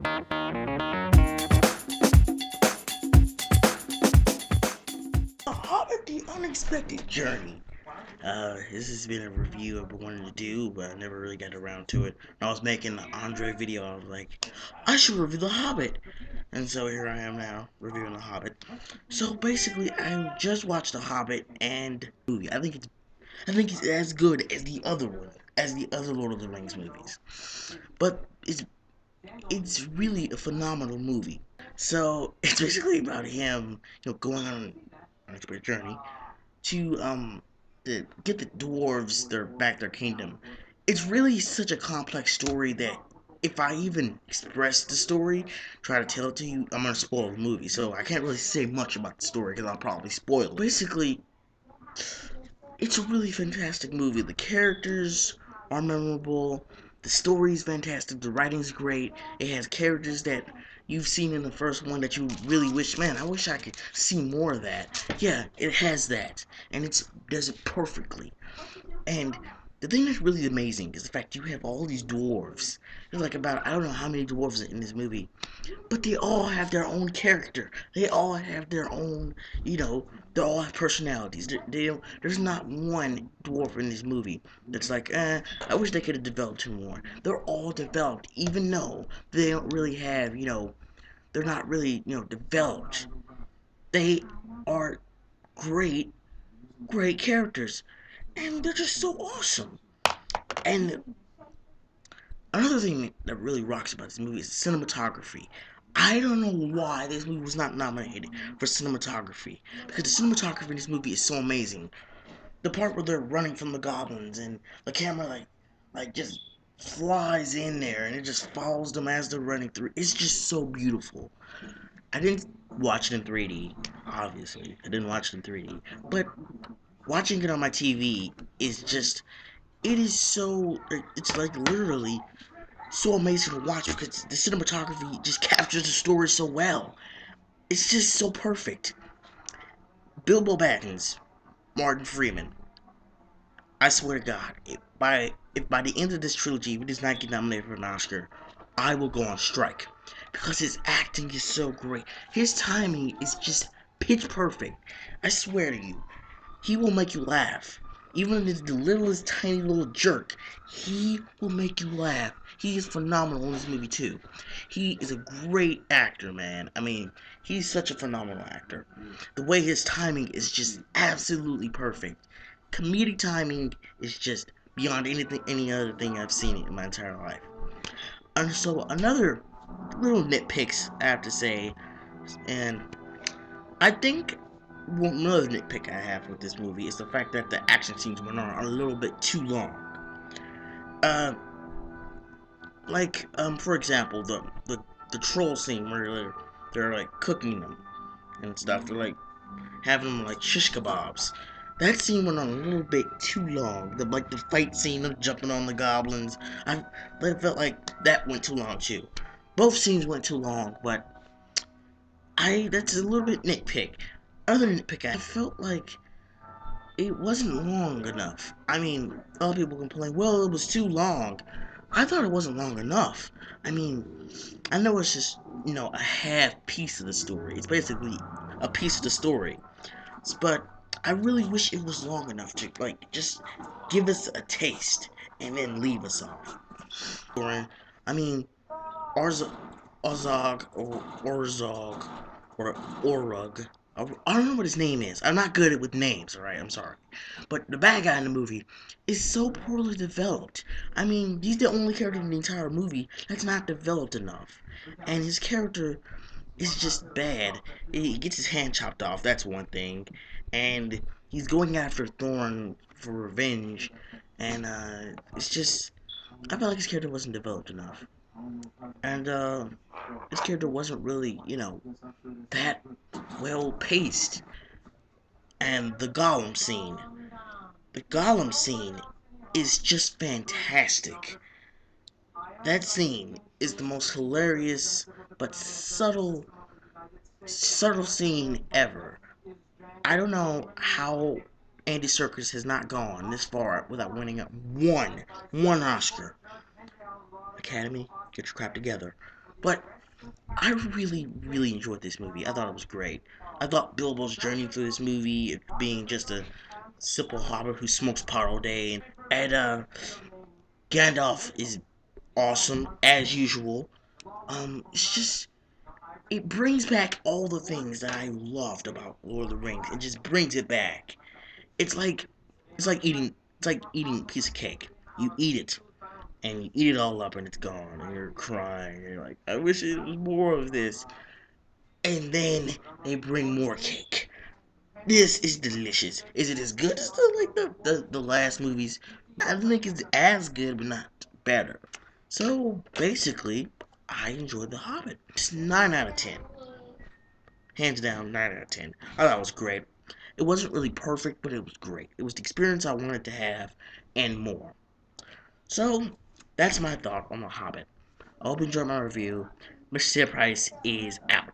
A Hobbit: The Unexpected Journey. This has been a review I've been wanting to do, but I never really got around to it. When I was making the Andre video, I was like, I should review The Hobbit. And so here I am now, reviewing The Hobbit. So basically, I just watched The Hobbit and movie. I think it's as good as the other one, as the other Lord of the Rings movies. But it's really a phenomenal movie. So it's basically about him, going on an unexpected journey to get the dwarves their kingdom. It's really such a complex story that if I even express the story, try to tell it to you, I'm gonna spoil the movie. So I can't really say much about the story because I'll probably spoil it. Basically, it's a really fantastic movie. The characters are memorable. The story's fantastic. The writing's great. It has characters that you've seen in the first one that you really wish, man, I wish I could see more of that. Yeah, it has that. And it does it perfectly. And the thing that's really amazing is the fact you have all these dwarves. There's like about, I don't know how many dwarves in this movie, but they all have their own character. They all have their own, they all have personalities. They don't, there's not one dwarf in this movie that's like, I wish they could have developed him more. They're all developed, even though they don't really have, they're not really, developed. They are great, great characters, and they're just so awesome. And another thing that really rocks about this movie is cinematography. I don't know why this movie was not nominated for cinematography, because the cinematography in this movie is so amazing. The part where they're running from the goblins and the camera like just flies in there and it just follows them as they're running through. It's just so beautiful. I didn't watch it in 3D, obviously. I didn't watch it in 3D, but watching it on my TV is just, it is so, it's like literally so amazing to watch because the cinematography just captures the story so well. It's just so perfect. Bilbo Baggins, Martin Freeman. I swear to God, if by the end of this trilogy, if he does not get nominated for an Oscar, I will go on strike because his acting is so great. His timing is just pitch perfect. I swear to you, he will make you laugh. Even if it's the littlest tiny little jerk, he will make you laugh. He is phenomenal in this movie too. He is a great actor, man. I mean, he's such a phenomenal actor. The way his timing is just absolutely perfect. Comedic timing is just beyond any other thing I've seen in my entire life. And so another little nitpicks I have to say, and I think another nitpick I have with this movie is the fact that the action scenes went on a little bit too long. Uh, for example, the troll scene where they're like cooking them and stuff. They're like having them like shish kebabs. That scene went on a little bit too long. The fight scene of jumping on the goblins. I felt like that went too long too. Both scenes went too long, but that's a little bit nitpick. Other nitpick, I felt like it wasn't long enough. I mean, other people complain, well, it was too long. I thought it wasn't long enough. I mean, I know it's just, a half piece of the story. It's basically a piece of the story. But I really wish it was long enough to, like, just give us a taste and then leave us off. I mean, Arz- Ozog or Orzog or Orug. I don't know what his name is. I'm not good with names, alright? I'm sorry. But the bad guy in the movie is so poorly developed. I mean, he's the only character in the entire movie that's not developed enough. And his character is just bad. He gets his hand chopped off, that's one thing. And he's going after Thorn for revenge. And it's just, I felt like his character wasn't developed enough. And his character wasn't really, that well paced. And the Gollum scene. The Gollum scene is just fantastic. That scene is the most hilarious but subtle scene ever. I don't know how Andy Serkis has not gone this far without winning one Oscar. Academy, get your crap together. But I really, really enjoyed this movie. I thought it was great. I thought Bilbo's journey through this movie, being just a simple hobbit who smokes pot all day, and Gandalf is awesome as usual. It's just it brings back all the things that I loved about Lord of the Rings. It just brings it back. It's like it's like eating a piece of cake. You eat it and you eat it all up and it's gone and you're crying and you're like, I wish it was more of this. And then they bring more cake. This is delicious. Is it as good as the last movies? I think it's as good, but not better. So basically, I enjoyed The Hobbit. It's 9 out of 10, hands down, 9 out of 10. I thought it was great. It wasn't really perfect, but it was great. It was the experience I wanted to have, and more. So that's my thought on The Hobbit. I hope you enjoyed my review. MrCjprice is out.